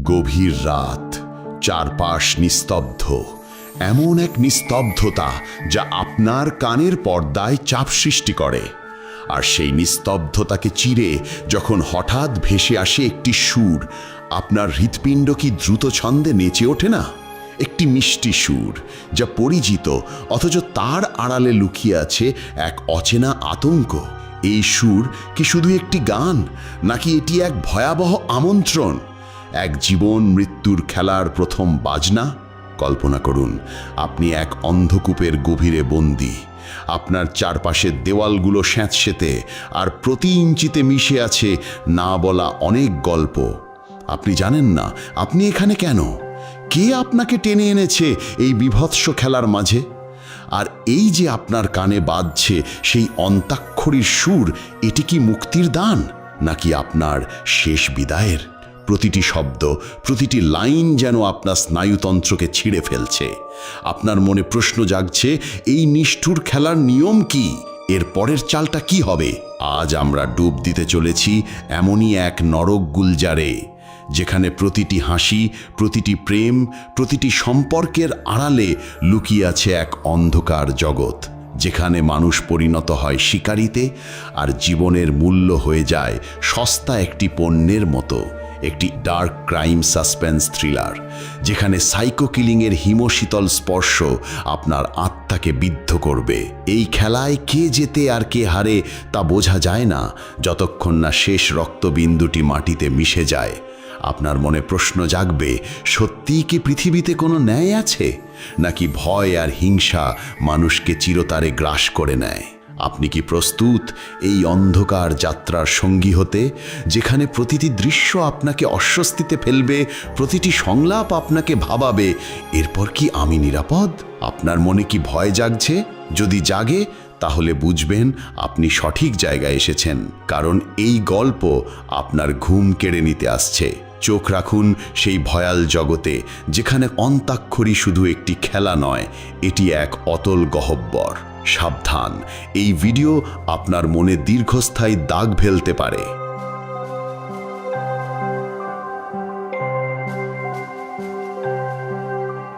গভীর রাত, চারপাশ নিস্তব্ধ। এমন এক নিস্তব্ধতা যা আপনার কানের পর্দায় চাপ সৃষ্টি করে। আর সেই নিস্তব্ধতাকে চিরে যখন হঠাৎ ভেসে আসে একটি সুর, আপনার হৃৎপিণ্ড কি দ্রুত ছন্দে নেচে ওঠে না? একটি মিষ্টি সুর যা পরিচিত, অথচ তার আড়ালে লুকিয়ে আছে এক অচেনা আতঙ্ক। এই সুর কি শুধু একটি গান, নাকি এটি এক ভয়াবহ আমন্ত্রণ, এক জীবন মৃত্যুর খেলার প্রথম বাজনা? কল্পনা করুন, আপনি এক অন্ধকূপের গভীরে বন্দী। আপনার চারপাশের দেওয়ালগুলো স্যাঁতসেঁতে, আর প্রতি ইঞ্চিতে মিশে আছে না বলা অনেক গল্প। আপনি জানেন না আপনি এখানে কেন, কে আপনাকে টেনে এনেছে এই বীভৎস খেলার মাঝে। আর এই যে আপনার কানে বাজছে সেই অন্তাক্ষরীর সুর, এটি কি মুক্তির দান, নাকি আপনার শেষ বিদায়ের? প্রতিটি শব্দ, প্রতিটি লাইন যেন আপনার স্নায়ুতন্ত্রকে ছিঁড়ে ফেলছে। আপনার মনে প্রশ্ন জাগছে, এই নিষ্ঠুর খেলার নিয়ম কি? এর পরের চালটা কি হবে? আজ আমরা ডুব দিতে চলেছি এমনই এক নরক গুলজারে, যেখানে প্রতিটি হাসি, প্রতিটি প্রেম, প্রতিটি সম্পর্কের আড়ালে লুকিয়ে আছে এক অন্ধকার জগৎ, যেখানে মানুষ পরিণত হয় শিকারিতে, আর জীবনের মূল্য হয়ে যায় সস্তা একটি পণ্যের মতো। একটি ডার্ক ক্রাইম সাসপেন্স থ্রিলার, যেখানে সাইকো কিলিংয়ের হিমশীতল স্পর্শ আপনার আত্মাকে বিদ্ধ করবে। এই খেলায় কে জেতে আর কে হারে তা বোঝা যায় না, যতক্ষণ না শেষ রক্তবিন্দুটি মাটিতে মিশে যায়। আপনার মনে প্রশ্ন জাগবে, সত্যিই কি পৃথিবীতে কোনো ন্যায় আছে, নাকি ভয় আর হিংসা মানুষকে চিরতরে গ্রাস করে নেয়? আপনি কি প্রস্তুত এই অন্ধকার যাত্রার সঙ্গী হতে, যেখানে প্রতিটি দৃশ্য আপনাকে অস্বস্তিতে ফেলবে, প্রতিটি সংলাপ আপনাকে ভাবাবে, এরপর কি আমি নিরাপদ? আপনার মনে কি ভয় জাগছে? যদি জাগে, তাহলে বুঝবেন আপনি সঠিক জায়গায় এসেছেন, কারণ এই গল্প আপনার ঘুম কেড়ে নিতে আসছে। চোখ রাখুন সেই ভয়াল জগতে, যেখানে অন্তাক্ষরী শুধু একটি খেলা নয়, এটি এক অতল গহ্বর। সাবধান, এই ভিডিও আপনার মনে দীর্ঘস্থায়ী দাগ ফেলতে পারে।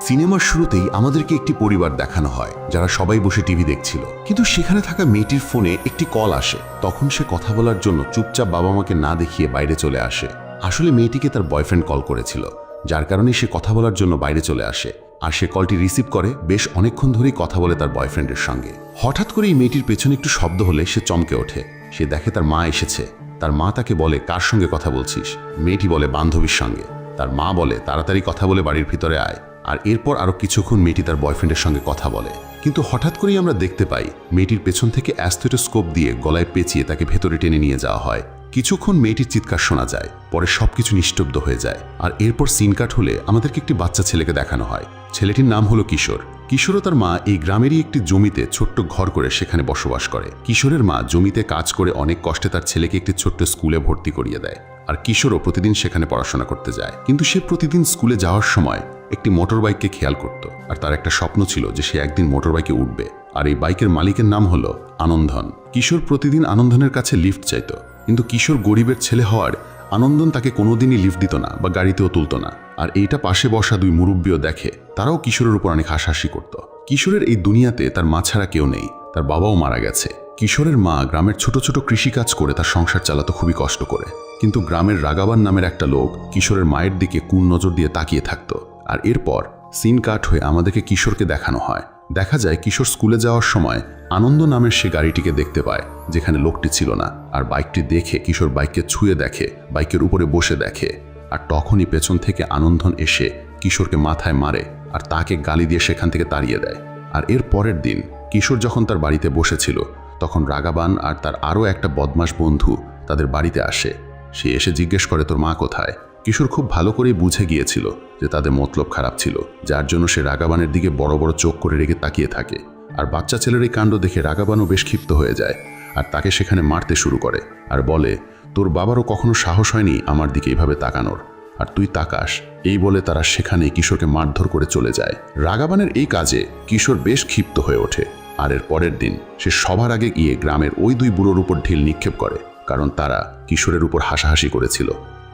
সিনেমার শুরুতেই আমাদেরকে একটি পরিবার দেখানো হয়, যারা সবাই বসে টিভি দেখছিল। কিন্তু সেখানে থাকা মেয়েটির ফোনে একটি কল আসে। তখন সে কথা বলার জন্য চুপচাপ বাবা মাকে না দেখিয়ে বাইরে চলে আসে। আসলে মেয়েটিকে তার বয়ফ্রেন্ড কল করেছিল, যার কারণে সে কথা বলার জন্য বাইরে চলে আসে। আর সে কলটি রিসিভ করে বেশ অনেকক্ষণ ধরেই কথা বলে তার বয়ফ্রেন্ডের সঙ্গে। হঠাৎ করে এই মেয়েটির পেছনে একটু শব্দ হলে সে চমকে ওঠে। সে দেখে তার মা এসেছে। তার মা তাকে বলে, কার সঙ্গে কথা বলছিস? মেয়েটি বলে, বান্ধবীর সঙ্গে। তার মা বলে, তাড়াতাড়ি কথা বলে বাড়ির ভিতরে আয়। আর এরপর আরও কিছুক্ষণ মেয়েটি তার বয়ফ্রেন্ডের সঙ্গে কথা বলে। কিন্তু হঠাৎ করেই আমরা দেখতে পাই মেয়েটির পেছন থেকে অ্যাস্থেটোস্কোপ দিয়ে গলায় পেঁচিয়ে তাকে ভেতরে টেনে নিয়ে যাওয়া হয়। কিছুক্ষণ মেয়েটির চিৎকার শোনা যায়, পরে সবকিছু নিস্তব্ধ হয়ে যায়। আর এরপর সিন কাট হলে আমাদেরকে একটি বাচ্চা ছেলেকে দেখানো হয়। ছেলেটির নাম হলো কিশোর। কিশোর ও তার মা এই গ্রামেরই একটি জমিতে ছোট্ট ঘর করে সেখানে বসবাস করে। কিশোরের মা জমিতে কাজ করে অনেক কষ্টে তার ছেলেকে একটি ছোট্ট স্কুলে ভর্তি করিয়ে দেয়। আর কিশোরও প্রতিদিন সেখানে পড়াশোনা করতে যায়। কিন্তু সে প্রতিদিন স্কুলে যাওয়ার সময় একটি মোটর বাইককে খেয়াল করত। আর তার একটা স্বপ্ন ছিল যে সে একদিন মোটর বাইকে উঠবে। আর এই বাইকের মালিকের নাম হলো আনন্দন। কিশোর প্রতিদিন আনন্দনের কাছে লিফট চাইত, কিন্তু কিশোর গরিবের ছেলে হওয়ার আনন্দন তাকে কোনোদিনই লিফট দিত না বা গাড়িতেও তুলত না। আর এইটা পাশে বসা দুই মুরব্বীও দেখে, তারাও কিশোরের উপর অনেক হাসাহাসি করত। কিশোরের এই দুনিয়াতে তার মা ছাড়া কেউ নেই, তার বাবাও মারা গেছে। কিশোরের মা গ্রামের ছোট ছোট কৃষিকাজ করে তার সংসার চালাতো খুবই কষ্ট করে। কিন্তু গ্রামের রাগাবান নামের একটা লোক কিশোরের মায়ের দিকে কুন নজর দিয়ে তাকিয়ে থাকতো। আর এরপর সিন কাট হয়ে আমাদেরকে কিশোরকে দেখানো হয়। দেখা যায় কিশোর স্কুলে যাওয়ার সময় আনন্দ নামের সে গাড়িটিকে দেখতে পায়, যেখানে লোকটি ছিল না। আর বাইকটি দেখে কিশোর বাইককে ছুঁয়ে দেখে, বাইকের উপরে বসে দেখে। আর তখনই পেছন থেকে আনন্দন এসে কিশোরকে মাথায় মারে আর তাকে গালি দিয়ে সেখান থেকে তাড়িয়ে দেয়। আর এর পরের দিন কিশোর যখন তার বাড়িতে বসেছিল, তখন রাগাবান আর তার আরও একটা বদমাশ বন্ধু তাদের বাড়িতে আসে। সে এসে জিজ্ঞেস করে, তোর মা কোথায়? কিশোর খুব ভালো করেই বুঝে গিয়েছিল যে তাদের মতলব খারাপ ছিল, যার জন্য সে রাগাবানের দিকে বড় বড় চোখ করে রেগে তাকিয়ে থাকে। আর বাচ্চা ছেলের এই কাণ্ড দেখে রাগাবানও বেশ ক্ষিপ্ত হয়ে যায় আর তাকে সেখানে মারতে শুরু করে। আর বলে, তোর বাবারও কখনো সাহস হয়নি আমার দিকে এইভাবে তাকানোর, আর তুই তাকাস। এই বলে তারা সেখানে কিশোরকে মারধর করে চলে যায়। রাগাবানের এই কাজে কিশোর বেশ ক্ষিপ্ত হয়ে ওঠে। আর এর পরের দিন সে সবার আগে গিয়ে গ্রামের ওই দুই বুড়োর উপর ঢিল নিক্ষেপ করে, কারণ তারা কিশোরের উপর হাসাহাসি করেছিল।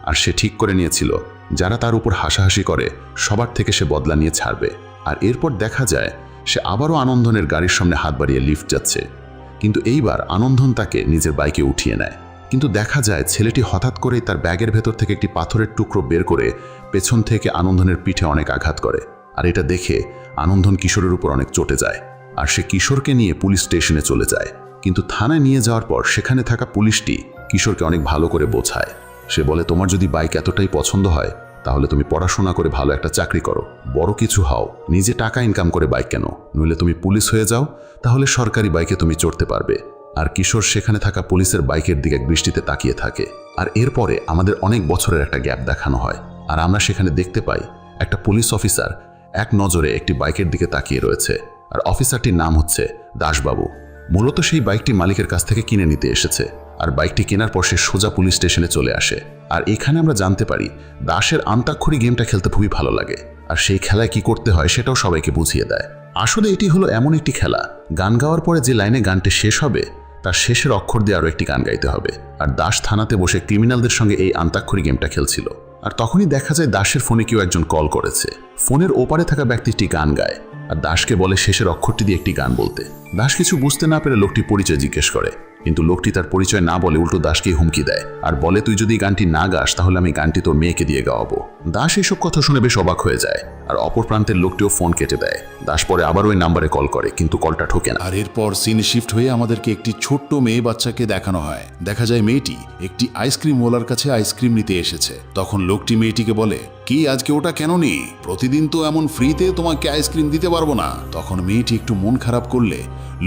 আর সে ঠিক করে নিয়েছিল যারা তার উপর হাসাহাসি করে সবার থেকে সে বদলা নিয়ে ছাড়বে। আর এরপর দেখা যায় সে আবারও আনন্দনের গাড়ির সামনে হাত বাড়িয়ে লিফট যাচ্ছে, কিন্তু এইবার আনন্দন তাকে নিজের বাইকে উঠিয়ে নেয়। কিন্তু দেখা যায় ছেলেটি হঠাৎ করেই তার ব্যাগের ভেতর থেকে একটি পাথরের টুকরো বের করে পেছন থেকে আনন্দনের পিঠে অনেক আঘাত করে। আর এটা দেখে আনন্দন কিশোরের উপর অনেক চটে যায়, আর সে কিশোরকে নিয়ে পুলিশ স্টেশনে চলে যায়। কিন্তু থানায় নিয়ে যাওয়ার পর সেখানে থাকা পুলিশটি কিশোরকে অনেক ভালো করে বোঝায়। সে বলে, তোমার যদি বাইক এতটাই পছন্দ হয় তাহলে তুমি পড়াশোনা করে ভালো একটা চাকরি করো, বড় কিছু হও, নিজে টাকা ইনকাম করে বাইক কেন, নইলে তুমি পুলিশ হয়ে যাও, তাহলে সরকারি বাইকে তুমি চড়তে পারবে। আর কিশোর সেখানে থাকা পুলিশের বাইকের দিকে দৃষ্টিতে তাকিয়ে থাকে। আর এরপরে আমাদের অনেক বছরের একটা গ্যাপ দেখানো হয়, আর আমরা সেখানে দেখতে পাই একটা পুলিশ অফিসার এক নজরে একটি বাইকের দিকে তাকিয়ে রয়েছে। আর অফিসারটির নাম হচ্ছে দাসবাবু। মূলত সেই বাইকটি মালিকের কাছ থেকে কিনে নিতে এসেছে, আর বাইকটি কেনার পর সে সোজা পুলিশ স্টেশনে চলে আসে। আর এখানে আমরা জানতে পারি দাসের আন্তাক্ষরী গেমটা খেলতে খুবই ভালো লাগে, আর সেই খেলায় কি করতে হয় সেটাও সবাইকে বুঝিয়ে দেয়। আসলে এটি হলো এমন একটি খেলা, গান গাওয়ার পরে যে লাইনে গানটি শেষ হবে তার শেষের অক্ষর দিয়ে আরও একটি গান গাইতে হবে। আর দাস থানাতে বসে ক্রিমিনালদের সঙ্গে এই আন্তাক্ষরী গেমটা খেলছিল। আর তখনই দেখা যায় দাসের ফোনে কেউ একজন কল করেছে। ফোনের ওপারে থাকা ব্যক্তিটি গান গায়, আর দাসকে বলে শেষের অক্ষরটি দিয়ে একটি গান বলতে। দাস কিছু বুঝতে না পেরে লোকটি পরিচয় জিজ্ঞেস করে, কিন্তু লোকটি তার পরিচয় না বলে উল্টো দাসকেই হুমকি দেয়, আর বলে, তুই যদি গানটি না গাস তাহলে আমি গানটি তোর মেয়েকে দিয়ে গাওয়াবো। দাস এইসব কথা শুনে বেশ অবাক হয়ে যায়, আর অপর প্রান্তের লোকটিও ফোন কেটে দেয়। দাস পরে আবার ওই নাম্বারে কল করে, কিন্তু কলটা ঠোকে না। আর এরপর সিন শিফট হয়ে আমাদেরকে একটি ছোট্ট মেয়ে বাচ্চাকে দেখানো হয়। দেখা যায় মেয়েটি একটি আইসক্রিম ওয়ালার কাছে আইসক্রিম নিতে এসেছে। তখন লোকটি মেয়েটিকে বলে, কি আজকে ওটা কেন নি? প্রতিদিন তো এমন ফ্রিতে তোমাকে আইসক্রিম দিতে পারবো না। তখন মেয়েটি একটু মন খারাপ করলে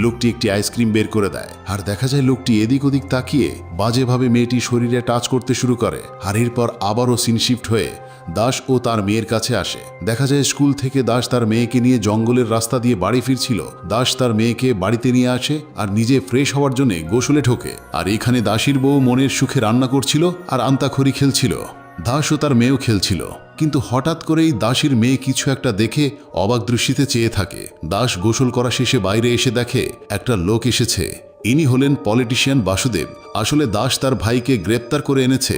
লোকটি একটি আইসক্রিম বের করে দেয়। আর দেখা যায় লোকটি এদিক ওদিক তাকিয়ে বাজেভাবে মেয়েটি শরীরে টাচ করতে শুরু করে। আর এরপর আবারও সিন শিফট হয়ে দাস ও তার মেয়ের কাছে আসে। দেখা যায় স্কুল থেকে দাস তার মেয়েকে নিয়ে জঙ্গলের রাস্তা দিয়ে বাড়ি ফিরছিল। দাস তার মেয়েকে বাড়িতে নিয়ে আসে আর নিজে ফ্রেশ হওয়ার জন্য গোসলে ঢোকে। আর এখানে দাসীর বউ মনের সুখে রান্না করছিল আর আন্তাক্ষরী খেলছিল। দাস ও তার মেয়েও খেলছিল, কিন্তু হঠাৎ করেই দাসীর মেয়ে কিছু একটা দেখে অবাক দৃষ্টিতে চেয়ে থাকে। দাস গোসল করা শেষে বাইরে এসে দেখে একটা লোক এসেছে। ইনি হলেন পলিটিশিয়ান বাসুদেব। আসলে দাস তার ভাইকে গ্রেপ্তার করে এনেছে,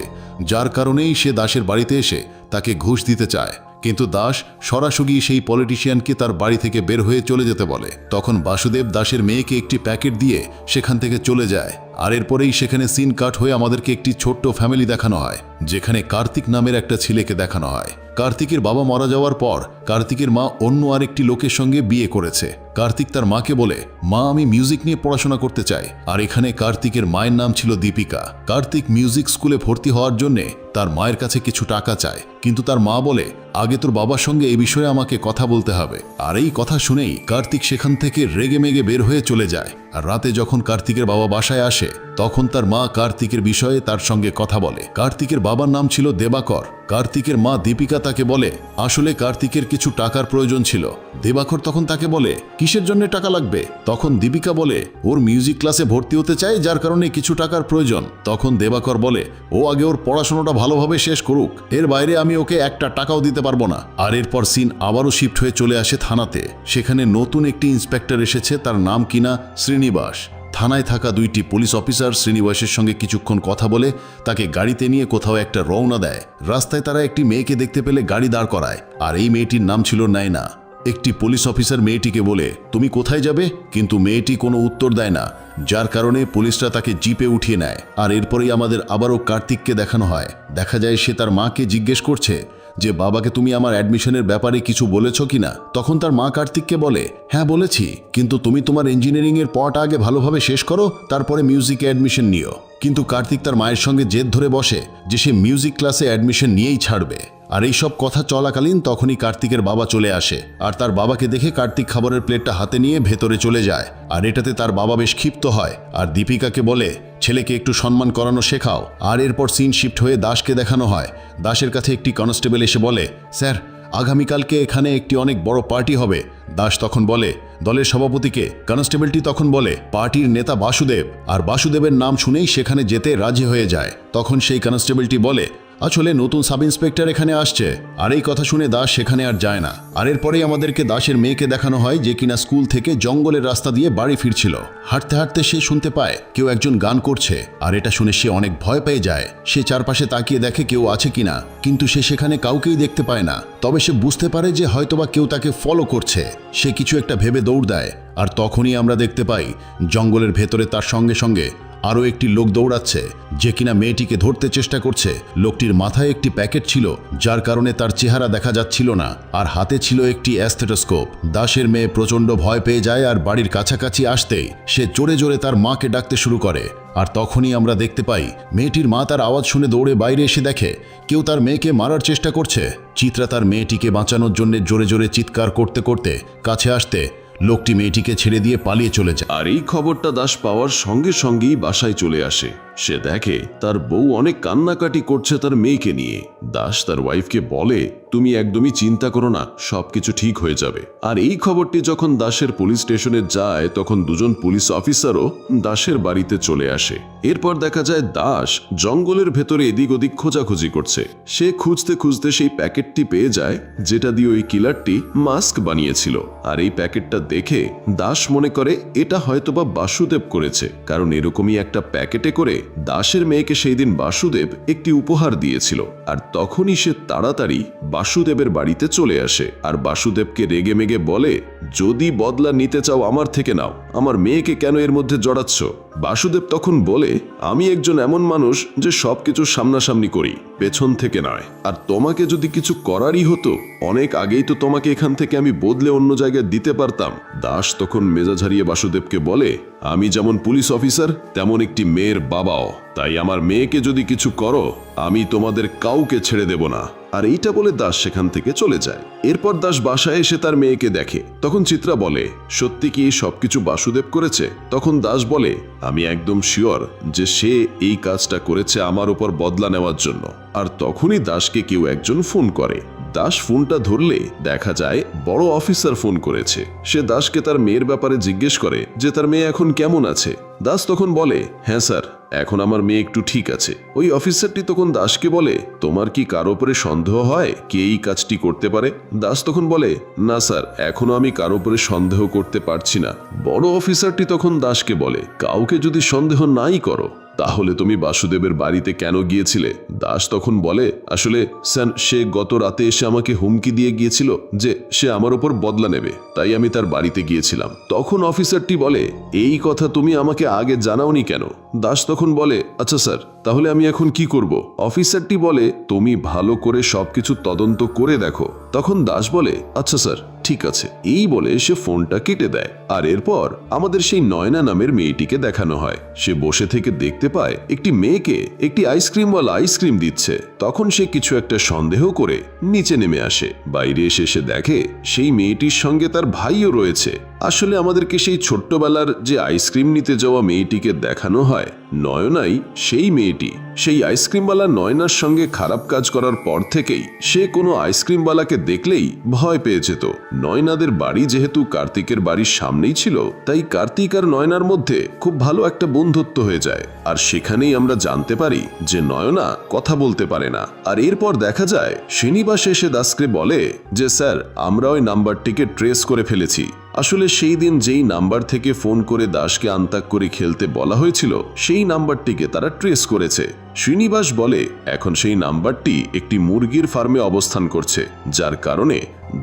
যার কারণেই সে দাসের বাড়িতে এসে তাকে ঘুষ দিতে চায়। কিন্তু দাস সরাসরি সেই পলিটিশিয়ানকে তার বাড়ি থেকে বের হয়ে চলে যেতে বলে। তখন বাসুদেব দাসের মেয়েকে একটি প্যাকেট দিয়ে সেখান থেকে চলে যায়। আর এরপরেই সেখানে সিন কাট হয়ে আমাদেরকে একটি ছোট্ট ফ্যামিলি দেখানো হয়, যেখানে কার্তিক নামের একটা ছেলেকে দেখানো হয়। কার্তিকের বাবা মারা যাওয়ার পর কার্তিকের মা অন্য আরেকটি লোকের সঙ্গে বিয়ে করেছে। কার্তিক তার মাকে বলে, মা আমি মিউজিক নিয়ে পড়াশোনা করতে চাই। আর এখানে কার্তিকের মায়ের নাম ছিল দীপিকা। কার্তিক মিউজিক স্কুলে ভর্তি হওয়ার জন্য তার মায়ের কাছে কিছু টাকা চায়, কিন্তু তার মা বলে, আগে তোর বাবার সঙ্গে এই বিষয়ে আমাকে কথা বলতে হবে। আর এই কথা শুনেই কার্তিক সেখান থেকে রেগে মেগে বের হয়ে চলে যায়। আর রাতে যখন কার্তিকের বাবা বাসায় আসে তখন তার মা কার্তিকের বিষয়ে তার সঙ্গে কথা বলে। কার্তিকের বাবার নাম ছিল দেবাকর। কার্তিকের মা দীপিকা তাকে বলে, আসলে কার্তিকের কিছু টাকার প্রয়োজন ছিল। দেবাকর তখন তাকে বলে, কিসের জন্য টাকা লাগবে? তখন দীপিকা বলে, ওর মিউজিক ক্লাসে ভর্তি হতে চায়, যার কারণে কিছু টাকার প্রয়োজন। তখন দেবাকর বলে, ও আগে ওর পড়াশোনাটা ভালোভাবে শেষ করুক, এর বাইরে আমি ওকে একটা টাকাও দিতে পারবো না। আর এরপর সিন আবারও শিফট হয়ে চলে আসে থানাতে। সেখানে নতুন একটি ইন্সপেক্টর এসেছে, তার নাম কিনা শ্রীনিবাস। থানায় থাকা দুইটি পুলিশ অফিসার শ্রীনিবাসের সঙ্গে কিছুক্ষণ কথা বলে তাকে গাড়িতে নিয়ে কোথাও একটা রওনা দেয়। রাস্তায় তারা একটি মেয়েকে দেখতে পেলে গাড়ি দাঁড় করায়, আর এই মেয়েটির নাম ছিল নাইনা। একটি পুলিশ অফিসার মেয়েটিকে বলে, তুমি কোথায় যাবে? কিন্তু মেয়েটি কোনো উত্তর দেয় না, যার কারণে পুলিশরা তাকে জিপে উঠিয়ে নেয়। আর এরপরেই আমাদের আবারও কার্তিককে দেখানো হয়। দেখা যায় সে তার মাকে জিজ্ঞেস করছে যে, বাবাকে তুমি আমার অ্যাডমিশনের ব্যাপারে কিছু বলেছ কিনা? তখন তার মা কার্তিককে বলে, হ্যাঁ বলেছি, কিন্তু তুমি তোমার ইঞ্জিনিয়ারিংয়ের পড়াটা আগে ভালোভাবে শেষ করো, তারপরে মিউজিকে অ্যাডমিশন নিও। কিন্তু কার্তিক তার মায়ের সঙ্গে জেদ ধরে বসে যে সে মিউজিক ক্লাসে অ্যাডমিশন নিয়েই ছাড়বে। আর এইসব কথা চলাকালীন তখনই কার্তিকের বাবা চলে আসে, আর তার বাবাকে দেখে কার্তিক খাবারের প্লেটটা হাতে নিয়ে ভেতরে চলে যায়। আর এটাতে তার বাবা বেশ ক্ষিপ্ত হয়, আর দীপিকাকে বলে, ছেলেকে একটু সম্মান করানো শেখাও। আর এরপর সিন শিফট হয়ে দাসকে দেখানো হয়। দাসের কাছে একটি কনস্টেবল এসে বলে, স্যার আগামীকালকে এখানে একটি অনেক বড় পার্টি হবে। দাস তখন বলে, দলের সভাপতিকে? কনস্টেবলটি তখন বলে, পার্টির নেতা বাসুদেব। আর বাসুদেবের নাম শুনেই সেখানে যেতে রাজি হয়ে যায়। তখন সেই কনস্টেবলটি বলে, আসলে নতুন সাব ইন্সপেক্টর এখানে আসছে। আর এই কথা শুনে দাস সেখানে আর যায় না। আর এরপরেই আমাদেরকে দাসের মেয়েকে দেখানো হয় যে কিনা স্কুল থেকে জঙ্গলের রাস্তা দিয়ে বাড়ি ফিরছিল। হাঁটতে হাঁটতে সে শুনতে পায় কেউ একজন গান করছে, আর এটা শুনে সে অনেক ভয় পেয়ে যায়। সে চারপাশে তাকিয়ে দেখে কেউ আছে কিনা, কিন্তু সে সেখানে কাউকেই দেখতে পায় না। তবে সে বুঝতে পারে যে হয়তোবা কেউ তাকে ফলো করছে। সে কিছু একটা ভেবে দৌড় দেয়, আর তখনই আমরা দেখতে পাই জঙ্গলের ভেতরে তার সঙ্গে সঙ্গে আরও একটি লোক দৌড়াচ্ছে, যে কিনা মেয়েটিকে ধরতে চেষ্টা করছে। লোকটির মাথায় একটি প্যাকেট ছিল, যার কারণে তার চেহারা দেখা যাচ্ছিল না, আর হাতে ছিল একটি অ্যাস্থেটোস্কোপ। দাসের মেয়ে প্রচণ্ড ভয় পেয়ে যায়, আর বাড়ির কাছাকাছি আসতেই সে জোরে জোরে তার মাকে ডাকতে শুরু করে। আর তখনই আমরা দেখতে পাই মেয়েটির মা তার আওয়াজ শুনে দৌড়ে বাইরে এসে দেখে কেউ তার মেয়েকে মারার চেষ্টা করছে। চিত্রা তার মেয়েটিকে বাঁচানোর জন্য জোরে জোরে চিৎকার করতে করতে কাছে আসতে লোকটি মেয়েটিকে ছেড়ে দিয়ে পালিয়ে চলে যায়। আর এই খবরটা দাস পাওয়ার সঙ্গে সঙ্গেই বাসায় চলে আসে। সে দেখে তার বউ অনেক কান্নাকাটি করছে তার মেয়েকে নিয়ে। দাস তার ওয়াইফকে বলে, তুমি একদমই চিন্তা করো না, সবকিছু ঠিক হয়ে যাবে। আর এই খবরটি যখন দাসের পুলিশ স্টেশনে যায়, তখন দুজন পুলিশ অফিসারও দাসের বাড়িতে চলে আসে। এরপর দেখা যায় দাস জঙ্গলের ভেতরে এদিক ওদিক খোঁজাখুঁজি করছে। সে খুঁজতে খুঁজতে সেই প্যাকেটটি পেয়ে যায়, যেটা দিয়ে ওই কিলারটি মাস্ক বানিয়েছিল। আর এই প্যাকেটটা দেখে দাস মনে করে এটা হয়তোবা বাসুদেব করেছে, কারণ এরকমই একটা প্যাকেটে করে দাসের মেয়েকে সেই দিন বাসুদেব একটি উপহার দিয়েছিল। আর তখনই সে তাড়াতাড়ি বাসুদেবের বাড়িতে চলে আসে, আর বাসুদেবকে রেগে মেগে বলে, যদি বদলা নিতে চাও আমার থেকে নাও, আমার মেয়েকে কেন এর মধ্যে জড়াচ্ছ? বাসুদেব তখন বলে, আমি একজন এমন মানুষ যে সবকিছু সামনাসামনি করি, পেছন থেকে নয়। আর তোমাকে যদি কিছু করারই হতো, অনেক আগেই তো তোমাকে এখান থেকে আমি বদলে অন্য জায়গায় দিতে পারতাম। দাস তখন মেজাজ হারিয়ে বাসুদেবকে বলে, আমি যেমন পুলিশ অফিসার তেমন একটি মেয়ের বাবাও, তাই আমার মেয়েকে যদি কিছু করো আমি তোমাদের কাউকে ছেড়ে দেব না। আর এইটা বলে দাস সেখান থেকে চলে যায়। এরপর দাস বাসায় এসে তার মেয়েকে দেখে। তখন চিত্রা বলে, সত্যি কি এই সবকিছু বাসুদেব করেছে? তখন দাস বলে, আমি একদম শিওর যে সে এই কাজটা করেছে আমার উপর বদলা নেওয়ার জন্য। আর তখনই দাসকে কেউ একজন ফোন করে। দাস ফোনটা ধরলে দেখা যায় বড় অফিসার ফোন করেছে। সে দাসকে তার মেয়ের ব্যাপারে জিজ্ঞেস করে যে তার মেয়ে এখন কেমন আছে। দাস তখন বলে, হ্যাঁ স্যার, এখন আমার মেয়ে একটু ঠিক আছে। ওই অফিসারটি তখন দাসকে বলে, তোমার কি কারো উপরে সন্দেহ হয় কে এই কাজটি করতে পারে? দাস তখন বলে, না স্যার, এখনো আমি কারো উপরে সন্দেহ করতে পারছি না। বড় অফিসারটি তখন দাসকে বলে, কাউকে যদি সন্দেহ নাই করো তাহলে তুমি বাসুদেবের বাড়িতে কেন গিয়েছিলে? দাস তখন বলে, আসলে স্যার, সে গত রাতে এসে আমাকে হুমকি দিয়ে গিয়েছিল যে সে আমার উপর বদলা নেবে, তাই আমি তার বাড়িতে গিয়েছিলাম। তখন অফিসারটি বলে, এই কথা তুমি আমাকে আগে জানাওনি কেন? দাস তখন বলে, আচ্ছা স্যার, তাহলে আমি এখন কি করব? অফিসারটি বলে, তুমি ভালো করে সবকিছু তদন্ত করে দেখো। তখন দাস বলে, আচ্ছা স্যার, ঠিক আছে। এই বলে সে ফোনটা কেটে দেয়। আর এরপর আমাদের সেই নয়না নামের মেয়েটিকে দেখানো হয়। সে বসে থেকে দেখতে পায় একটি মেয়েকে একটি আইসক্রিমওয়ালা আইসক্রিম দিচ্ছে। তখন সে কিছু একটা সন্দেহ করে নিচে নেমে আসে। বাইরে এসে সে দেখে সেই মেয়েটির সঙ্গে তার ভাইও রয়েছে। আসলে আমাদেরকে সেই ছোট্টবেলার যে আইসক্রিম নিতে যাওয়া মেয়েটিকে দেখানো হয়, নয়নাই সেই মেয়েটি। সেই আইসক্রিমওয়ালা নয়নার সঙ্গে খারাপ কাজ করার পর থেকেই সে কোনো আইসক্রিমওয়ালাকে দেখলেই ভয় পেয়ে যেত। নয়নাদের বাড়ি যেহেতু কার্তিকের বাড়ির সামনেই ছিল, তাই কার্তিক আর নয়নার মধ্যে খুব ভালো একটা বন্ধুত্ব হয়ে যায়। আর সেখানেই আমরা জানতে পারি যে নয়না কথা বলতে পারে না। আর এরপর দেখা যায় শ্রীনিবাস এসে দাসকে বলে যে স্যার, আমরা ওই নাম্বারটিকে ট্রেস করে ফেলেছি। আসলে সেই দিন যেই নাম্বার থেকে ফোন করে দাসকে আন্তাক করে খেলতে বলা হয়েছিল, সেই নাম্বারটিকে তারা ট্রেস করেছে। শ্রীনিবাস বলে, এখন সেই নাম্বারটি একটি মুরগির ফার্মে অবস্থান করছে, যার কারণে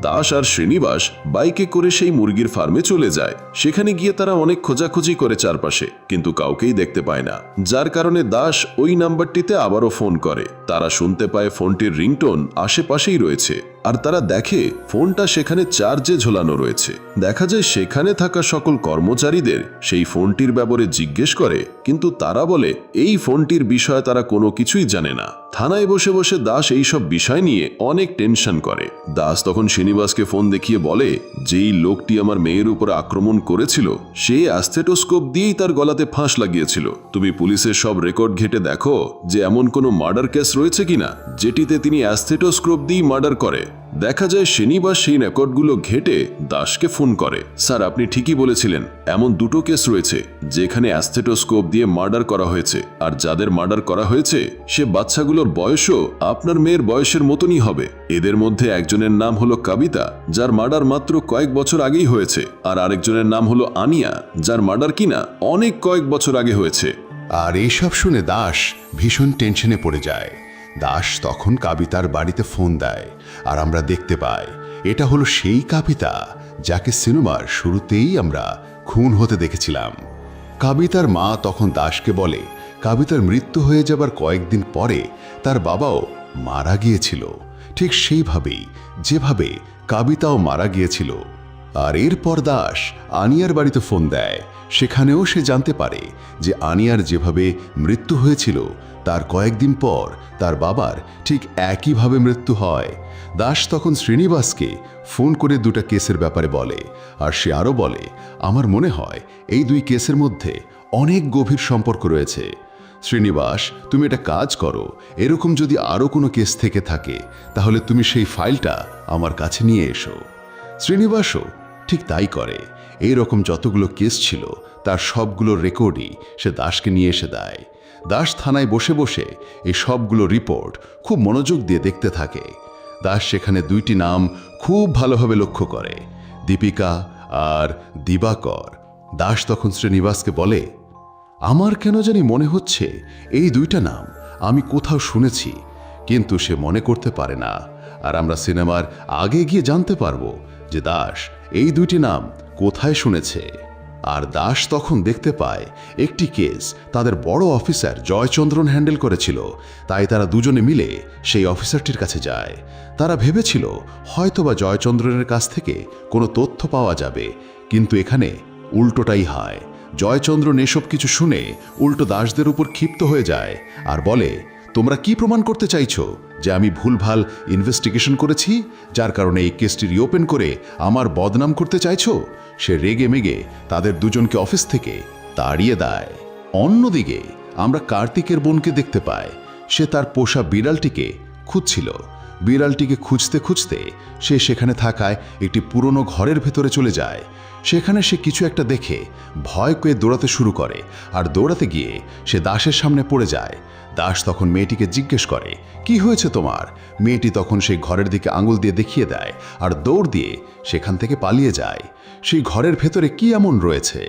দাস আর শ্রীনিবাস বাইকে করে সেই মুরগির ফার্মে চলে যায়। সেখানে গিয়ে তারা অনেক খোঁজাখুঁজি করে চারপাশে, কিন্তু কাউকেই দেখতে পায় না, যার কারণে দাস ওই নাম্বারটিতে আবারও ফোন করে। তারা শুনতে পায় ফোনটির রিংটোন আশেপাশেই রয়েছে, আর তারা দেখে ফোনটা সেখানে চার্জে ঝোলানো রয়েছে। দেখা যায় সেখানে থাকা সকল কর্মচারীদের সেই ফোনটির ব্যাপারে জিজ্ঞেস করে, কিন্তু তারা বলে এই ফোনটির বিষয়ে তারা কোনো কিছুই জানে না। থানায় বসে বসে দাস এইসব বিষয় নিয়ে অনেক টেনশন করে। দাস তখন শ্রীনিবাসকে ফোন দেখিয়ে বলে, যেই লোকটি আমার মেয়ের উপর আক্রমণ করেছিল সে অ্যাস্থেটোস্কোপ দিয়েই তার গলাতে ফাঁস লাগিয়েছিল। তুমি পুলিশের সব রেকর্ড ঘেটে দেখো যে এমন কোনো মার্ডার কেস রয়েছে কিনা যেটিতে তিনি অ্যাস্থেটোস্কোপ দিয়ে মার্ডার করে। দেখা যায় শ্রীনিবাস সেই রেকর্ডগুলো ঘেটে দাসকে ফোন করে, স্যার, আপনি ঠিকই বলেছিলেন, এমন দুটো কেস রয়েছে যেখানে অ্যাস্থেটোস্কোপ দিয়ে মার্ডার করা হয়েছে, আর যাদের মার্ডার করা হয়েছে সে বাচ্চাগুলো দুটোর বয়সও আপনার মেয়ের বয়সের মতনই হবে। এদের মধ্যে একজনের নাম হলো কবিতা, যার মার্ডার মাত্র কয়েক বছর আগেই হয়েছে, আর আরেকজনের নাম হলো আনিয়া, যার মার্ডার কিনা অনেক কয়েক বছর আগে হয়েছে। আর এইসব শুনে দাস ভীষণ টেনশনে পড়ে যায়। দাস তখন কাবিতার বাড়িতে ফোন দেয়, আর আমরা দেখতে পাই এটা হলো সেই কাবিতা যাকে সিনেমার শুরুতেই আমরা খুন হতে দেখেছিলাম। কাবিতার মা তখন দাসকে বলে কাবিতার মৃত্যু হয়ে যাবার কয়েকদিন পরে তার বাবাও মারা গিয়েছিল, ঠিক সেইভাবেই যেভাবে কাবিতাও মারা গিয়েছিল। আর এরপর দাস আনিয়ার বাড়িতে ফোন দেয়। সেখানেও সে জানতে পারে যে আনিয়ার যেভাবে মৃত্যু হয়েছিল তার কয়েকদিন পর তার বাবার ঠিক একইভাবে মৃত্যু হয়। দাস তখন শ্রীনিবাসকে ফোন করে দুটো কেসের ব্যাপারে বলে, আর সে আরও বলে আমার মনে হয় এই দুই কেসের মধ্যে অনেক গভীর সম্পর্ক রয়েছে। শ্রীনিবাস, তুমি এটা কাজ করো, এরকম যদি আরও কোনো কেস থেকে থাকে তাহলে তুমি সেই ফাইলটা আমার কাছে নিয়ে এসো। শ্রীনিবাসও ঠিক তাই করে। এই রকম যতগুলো কেস ছিল তার সবগুলো রেকর্ডই সে দাসকে নিয়ে এসে দেয়। দাস থানায় বসে বসে এই সবগুলো রিপোর্ট খুব মনোযোগ দিয়ে দেখতে থাকে। দাস সেখানে দুইটি নাম খুব ভালোভাবে লক্ষ্য করে, দীপিকা আর দিবাকর। দাস তখন শ্রীনিবাসকে বলে আমার কেন জানি মনে হচ্ছে এই দুইটা নাম আমি কোথাও শুনেছি, কিন্তু সে মনে করতে পারে না। আর আমরা সিনেমার আগে গিয়ে জানতে পারবো যে দাস এই দুইটি নাম কোথায় শুনেছে। আর দাস তখন দেখতে পায় একটি কেস তাদের বড় অফিসার জয়চন্দ্রন হ্যান্ডেল করেছিল, তাই তারা দুজনে মিলে সেই অফিসারটির কাছে যায়। তারা ভেবেছিল হয়তোবা জয়চন্দ্রনের কাছ থেকে কোনো তথ্য পাওয়া যাবে, কিন্তু এখানে উল্টোটাই হয়। জয়চন্দ্রন এসব কিছু শুনে উল্টো দাসদের উপর ক্ষিপ্ত হয়ে যায় আর বলে তোমরা কি প্রমাণ করতে চাইছো যে আমি ভুলভাল ইনভেস্টিগেশন করেছি, যার কারণে এই কেসটি রিওপেন করে আমার বদনাম করতে চাইছো। সে রেগে মেগে তাদের দুজনকে অফিস থেকে তাড়িয়ে দেয়। অন্যদিকে আমরা কার্তিকের বোনকে দেখতে পাই। সে তার পোষা বিড়ালটিকে খুঁজছিল। বিড়ালটিকে খুঁজতে খুঁজতে সে সেখানে থাকায় একটি পুরনো ঘরের ভেতরে চলে যায়। সেখানে সে কিছু একটা দেখে ভয় পেয়ে দৌড়াতে শুরু করে, আর দৌড়াতে গিয়ে সে দাসের সামনে পড়ে যায়। দাস তখন মেয়েটিকে জিজ্ঞেস করে কি হয়েছে তোমার। মেয়েটি তখন সেই ঘরের দিকে আঙুল দিয়ে দেখিয়ে দেয় আর দৌড় দিয়ে সেখান থেকে পালিয়ে যায়। সেই ঘরের ভেতরে কি এমন রয়েছে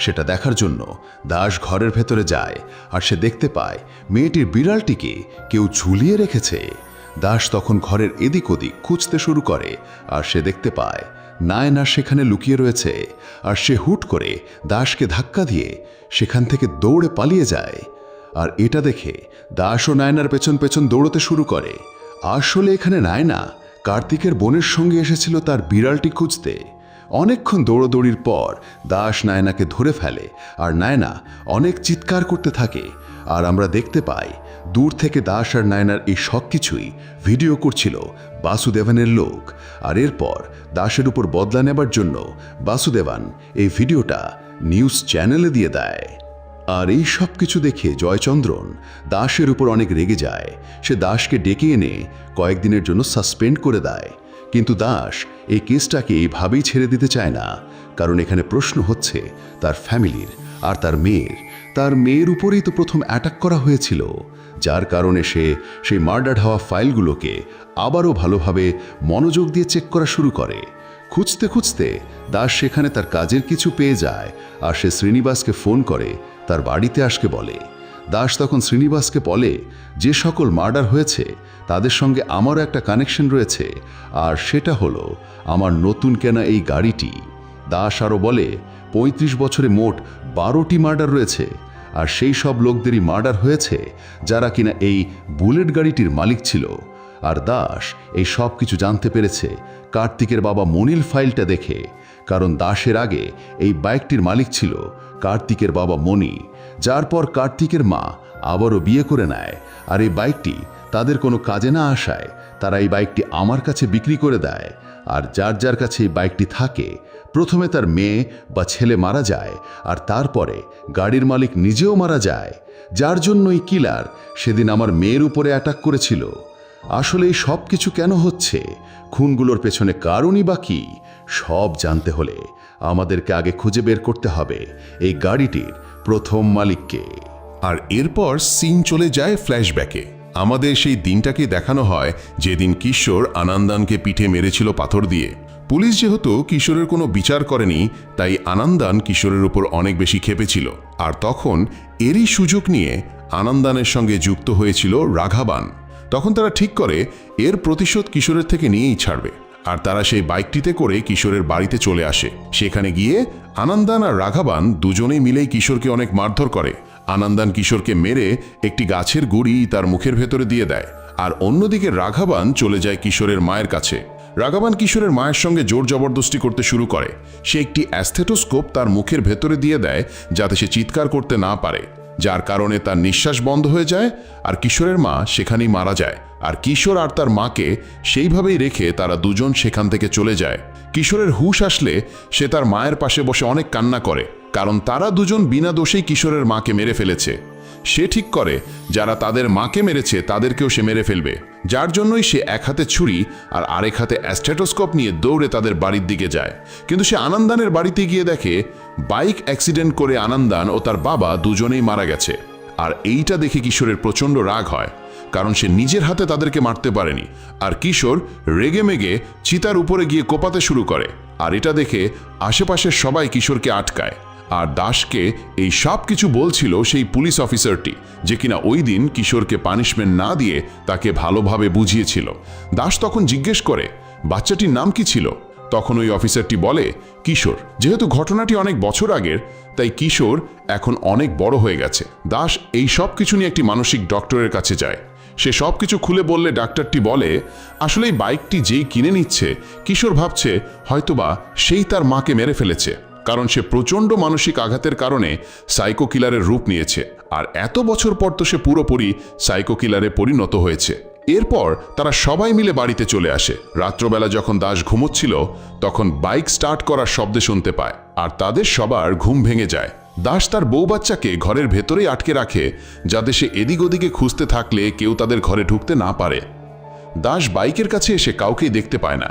সেটা দেখার জন্য দাস ঘরের ভেতরে যায়, আর সে দেখতে পায় মেয়েটির বিড়ালটিকে কেউ ঝুলিয়ে রেখেছে। দাস তখন ঘরের এদিক ওদিক খুঁজতে শুরু করে, আর সে দেখতে পায় নায়না সেখানে লুকিয়ে রয়েছে। আর সে হুট করে দাসকে ধাক্কা দিয়ে সেখান থেকে দৌড়ে পালিয়ে যায়। আর এটা দেখে দাস ও নায়নার পেছন পেছন দৌড়তে শুরু করে। আসলে এখানে নায়না কার্তিকের বোনের সঙ্গে এসেছিল তার বিড়ালটি খুঁজতে। অনেকক্ষণ দৌড়দৌড়ির পর দাস নায়নাকে ধরে ফেলে, আর নায়না অনেক চিৎকার করতে থাকে। আর আমরা দেখতে পাই দূর থেকে দাস আর নায়নার এই সব কিছুই ভিডিও করছিল বাসুদেবানের লোক। আর এরপর দাসের উপর বদলা নেবার জন্য বাসুদেবান এই ভিডিওটা নিউজ চ্যানেলে দিয়ে দেয়। আর এই সব কিছু দেখে জয়চন্দ্রন দাসের উপর অনেক রেগে যায়। সে দাসকে ডেকে এনে কয়েকদিনের জন্য সাসপেন্ড করে দেয়। কিন্তু দাস এই কেসটাকে এইভাবেই ছেড়ে দিতে চায় না, কারণ এখানে প্রশ্ন হচ্ছে তার ফ্যামিলির আর তার মেয়ের উপরেই তো প্রথম অ্যাটাক করা হয়েছিল, যার কারণে সে সেই মার্ডার হওয়া ফাইলগুলোকে আবারও ভালোভাবে মনোযোগ দিয়ে চেক করা শুরু করে। খুঁজতে খুঁজতে দাস সেখানে তার কাজের কিছু পেয়ে যায়, আর সে শ্রীনিবাসকে ফোন করে তার বাড়িতে আসতে বলে। দাস তখন শ্রীনিবাসকে বলে যে সকল মার্ডার হয়েছে তাদের সঙ্গে আমারও একটা কানেকশন রয়েছে, আর সেটা হলো আমার নতুন কেনা এই গাড়িটি। দাস আরও বলে ৩৫ বছরে মোট ১২টি মার্ডার রয়েছে, আর সেই সব লোকদেরই মার্ডার হয়েছে যারা কিনা এই বুলেট গাড়িটির মালিক ছিল। আর দাস এই সব কিছু জানতে পেরেছে কার্তিকের বাবা মনিল ফাইলটা দেখে, কারণ দাসের আগে এই বাইকটির মালিক ছিল কার্তিকের বাবা মনি, যার পর কার্তিকের মা আবারও বিয়ে করে নেয়। আর এই বাইকটি তাদের কোনো কাজে না আসায় তারা এই বাইকটি আমার কাছে বিক্রি করে দেয়। আর যার যার কাছে এই বাইকটি থাকে প্রথমে তার মেয়ে বা ছেলে মারা যায়, আর তারপরে গাড়ির মালিক নিজেও মারা যায়, যার জন্যই কিলার সেদিন আমার মেয়ের উপরে অ্যাটাক করেছিল। আসলে এই সব কিছু কেন হচ্ছে, খুনগুলোর পেছনে কারণই বা কি, সব জানতে হলে আমাদেরকে আগে খুঁজে বের করতে হবে এই গাড়িটির প্রথম মালিককে। আর এরপর সিন চলে যায় ফ্ল্যাশব্যাকে। আমাদের সেই দিনটাকে দেখানো হয় যেদিন কিশোর আনন্দানকে পিঠে মেরেছিল পাথর দিয়ে। পুলিশ যেহেতু কিশোরের কোনো বিচার করেনি, তাই আনন্দান কিশোরের উপর অনেক বেশি ক্ষেপেছিল। আর তখন এরই সুযোগ নিয়ে আনন্দানের সঙ্গে যুক্ত হয়েছিল রাঘাবান। তখন তারা ঠিক করে এর প্রতিশোধ কিশোরের থেকে নিয়েই ছাড়বে। আর তারা সেই বাইকটিতে করে কিশোরের বাড়িতে চলে আসে। সেখানে গিয়ে আনন্দান আর রাঘাবান দুজনেই মিলেই কিশোরকে অনেক মারধর করে। আনন্দান কিশোরকে মেরে একটি গাছের গুড়ি তার মুখের ভেতরে দিয়ে দেয়। আর অন্যদিকে রাঘাবান চলে যায় কিশোরের মায়ের কাছে। রাঘাবান কিশোরের মায়ের সঙ্গে জোর জবরদস্তি করতে শুরু করে। সে একটি অ্যাস্থেটোস্কোপ তার মুখের ভেতরে দিয়ে দেয় যাতে সে চিৎকার করতে না পারে, যার কারণে তার নিঃশ্বাস বন্ধ হয়ে যায় আর কিশোরের মা সেখানেই মারা যায়। আর কিশোর আর তার মাকে সেইভাবেই রেখে তারা দুজন সেখান থেকে চলে যায়। কিশোরের হুঁশ আসলে সে তার মায়ের পাশে বসে অনেক কান্না করে, কারণ তারা দুজন বিনা দোষেই কিশোরের মাকে মেরে ফেলেছে। সে ঠিক করে যারা তাদের মাকে মেরেছে তাদেরকেও সে মেরে ফেলবে, যার জন্যই সে এক হাতে ছুরি আর আরেক হাতে অ্যাস্টেটোস্কোপ নিয়ে দৌড়ে তাদের বাড়ির দিকে যায়। কিন্তু সে আনন্দানের বাড়িতে গিয়ে দেখে বাইক অ্যাক্সিডেন্ট করে আনন্দান ও তার বাবা দুজনেই মারা গেছে। আর এইটা দেখে কিশোরের প্রচণ্ড রাগ হয়, কারণ সে নিজের হাতে তাদেরকে মারতে পারেনি। আর কিশোর রেগে মেগে চিতার উপরে গিয়ে কোপাতে শুরু করে। আর এটা দেখে আশেপাশের সবাই কিশোরকে আটকায়। আর দাসকে এই সব কিছু বলছিল সেই পুলিশ অফিসারটি, যে কিনা ওই দিন কিশোরকে পানিশমেন্ট না দিয়ে তাকে ভালোভাবে বুঝিয়েছিল। দাস তখন জিজ্ঞেস করে বাচ্চাটির নাম কি ছিল। তখন ওই অফিসারটি বলে কিশোর। যেহেতু ঘটনাটি অনেক বছর আগের, তাই কিশোর এখন অনেক বড় হয়ে গেছে। দাস এই সব কিছু নিয়ে একটি মানসিক ডক্টরের কাছে যায়। সে সব কিছু খুলে বললে ডাক্তারটি বলে আসলে এই বাইকটি যেই কিনে নিচ্ছে, কিশোর ভাবছে হয়তোবা সেই তার মাকে মেরে ফেলেছে, কারণ সে প্রচণ্ড মানসিক আঘাতের কারণে সাইকো কিলারের রূপ নিয়েছে। আর এত বছর পর তো সে পুরোপুরি সাইকো কিলারে পরিণত হয়েছে। এরপর তারা সবাই মিলে বাড়িতে চলে আসে। রাত্রবেলা যখন দাস ঘুমোচ্ছিল, তখন বাইক স্টার্ট করার শব্দ শুনতে পায় আর তাদের সবার ঘুম ভেঙে যায়। দাস তার বউ বাচ্চাকে ঘরের ভেতরেই আটকে রাখে, যাতে সে এদিক ওদিকে খুঁজতে থাকলে কেউ তাদের ঘরে ঢুকতে না পারে। দাস বাইকের কাছে এসে কাউকেই দেখতে পায় না।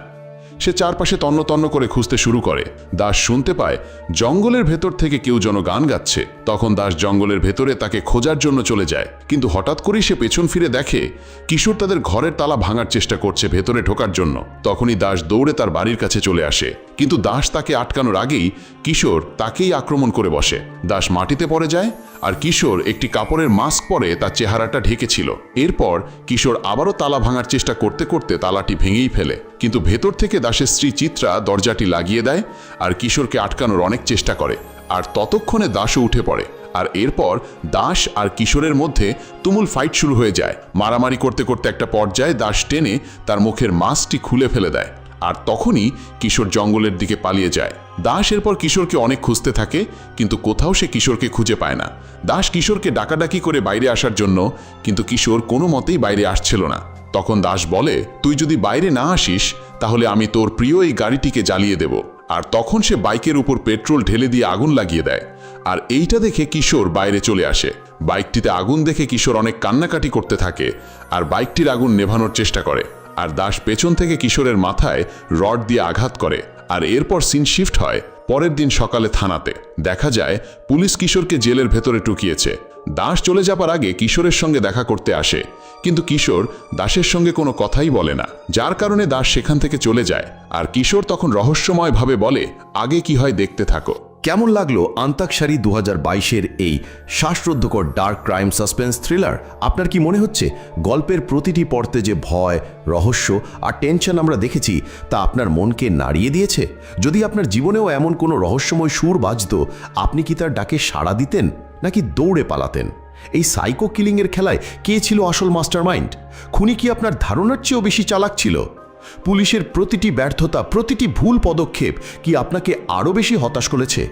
সে চারপাশে তন্ন তন্ন করে খুঁজতে শুরু করে। দাস শুনতে পায় জঙ্গলের ভেতর থেকে কেউ যেন গান গাচ্ছে। তখন দাস জঙ্গলের ভেতরে তাকে খোঁজার জন্য চলে যায়, কিন্তু হঠাৎ করেই সে পেছন ফিরে দেখে কিশোর তাদের ঘরের তালা ভাঙার চেষ্টা করছে ভেতরে ঢোকার জন্য। তখনই দাস দৌড়ে তার বাড়ির কাছে চলে আসে, কিন্তু দাস তাকে আটকানোর আগেই কিশোর তাকেই আক্রমণ করে বসে। দাস মাটিতে পড়ে যায় আর কিশোর একটি কাপড়ের মাস্ক পরে তার চেহারাটা ঢেকেছিল। এরপর কিশোর আবারও তালা ভাঙার চেষ্টা করতে করতে তালাটি ভেঙেই ফেলে, কিন্তু ভেতর থেকে দাসের স্ত্রী চিত্রা দরজাটি লাগিয়ে দেয় আর কিশোরকে আটকানোর অনেক চেষ্টা করে। আর ততক্ষণে দাসও উঠে পড়ে। আর এরপর দাস আর কিশোরের মধ্যে তুমুল ফাইট শুরু হয়ে যায়। মারামারি করতে করতে একটা পর্যায়ে দাস টেনে তার মুখের মাস্কটি খুলে ফেলে দেয়। আর তখনই কিশোর জঙ্গলের দিকে পালিয়ে যায়। দাস এরপর কিশোরকে অনেক খুঁজতে থাকে, কিন্তু কোথাও সে কিশোরকে খুঁজে পায় না। দাস কিশোরকে ডাকাডাকি করে বাইরে আসার জন্য, কিন্তু কিশোর কোনো মতেই বাইরে আসছিল না। তখন দাস বলে তুই যদি বাইরে না আসিস তাহলে আমি তোর প্রিয় এই গাড়িটিকে জ্বালিয়ে দেব। আর তখন সে বাইকের উপর পেট্রোল ঢেলে দিয়ে আগুন লাগিয়ে দেয়। আর এইটা দেখে কিশোর বাইরে চলে আসে। বাইকটিতে আগুন দেখে কিশোর অনেক কান্নাকাটি করতে থাকে আর বাইকটির আগুন নেভানোর চেষ্টা করে। আর দাস পেছন থেকে কিশোরের মাথায় রড দিয়ে আঘাত করে। আর এরপর সিন শিফট হয় পরের দিন সকালে থানাতে। দেখা যায় পুলিশ কিশোরকে জেলের ভেতরে টুকিয়েছে। দাস চলে যাবার আগে কিশোরের সঙ্গে দেখা করতে আসে, কিন্তু কিশোর দাসের সঙ্গে কোনো কথাই বলে না, যার কারণে দাস সেখান থেকে চলে যায়। আর কিশোর তখন রহস্যময়ভাবে বলে আগে কি হয় দেখতে থাকো। কেমন লাগলো আন্তাক্ষরী 2022-এর এই শ্বাসরুদ্ধকর ডার্ক ক্রাইম সাসপেন্স থ্রিলার? আপনার কি মনে হচ্ছে গল্পের প্রতিটি পর্তে যে ভয়, রহস্য আর টেনশন আমরা দেখেছি তা আপনার মনকে নাড়িয়ে দিয়েছে? যদি আপনার জীবনেও এমন কোনো রহস্যময় সুর বাজতো, আপনি কি তার ডাকে সাড়া দিতেন নাকি দৌড়ে পালাতেন? এই সাইকো কিলিংয়ের খেলায় কে ছিল আসল মাস্টারমাইন্ড? খুনি কি আপনার ধারণার চেয়েও বেশি চালাক ছিল? পুলিশের প্রতিটি ব্যর্থতা, প্রতিটি ভুল পদক্ষেপ কি আপনাকে আরও বেশি হতাশ করেছে?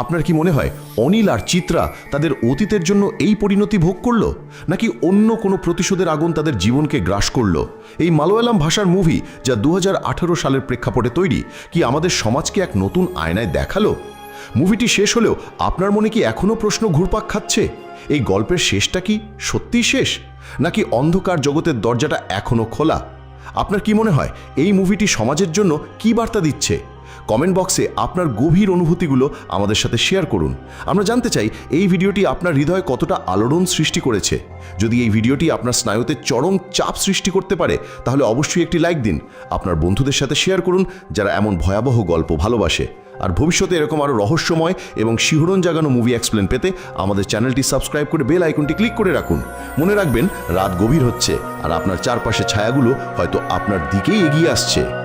আপনার কি মনে হয় অনিল আর চিত্রা তাদের অতীতের জন্য এই পরিণতি ভোগ করলো, নাকি অন্য কোনো প্রতিশোধের আগুন তাদের জীবনকে গ্রাস করলো? এই মালয়ালাম ভাষার মুভি, যা 2018 সালের প্রেক্ষাপটে তৈরি, কি আমাদের সমাজকে এক নতুন আয়নায় দেখালো? মুভিটি শেষ হলেও আপনার মনে কি এখনও প্রশ্ন ঘুরপাক খাচ্ছে? এই গল্পের শেষটা কি সত্যিই শেষ, নাকি অন্ধকার জগতের দরজাটা এখনও খোলা? আপনার কি মনে হয় এই মুভিটি সমাজের জন্য কি বার্তা দিচ্ছে? কমেন্ট বক্সে আপনার গভীর অনুভূতিগুলো আমাদের সাথে শেয়ার করুন। আমরা জানতে চাই এই ভিডিওটি আপনার হৃদয়ে কতটা আলোড়ন সৃষ্টি করেছে। যদি এই ভিডিওটি আপনার স্নায়ুতে চরম চাপ সৃষ্টি করতে পারে তাহলে অবশ্যই একটি লাইক দিন। আপনার বন্ধুদের সাথে শেয়ার করুন যারা এমন ভয়াবহ গল্প ভালোবাসে। আর ভবিষ্যতে এরকম আরও রহস্যময় এবং শিহরণ জাগানো মুভি এক্সপ্লেন পেতে আমাদের চ্যানেলটি সাবস্ক্রাইব করে বেল আইকনটি ক্লিক করে রাখুন। মনে রাখবেন, রাত গভীর হচ্ছে আর আপনার চারপাশে ছায়াগুলো হয়তো আপনার দিকেই এগিয়ে আসছে।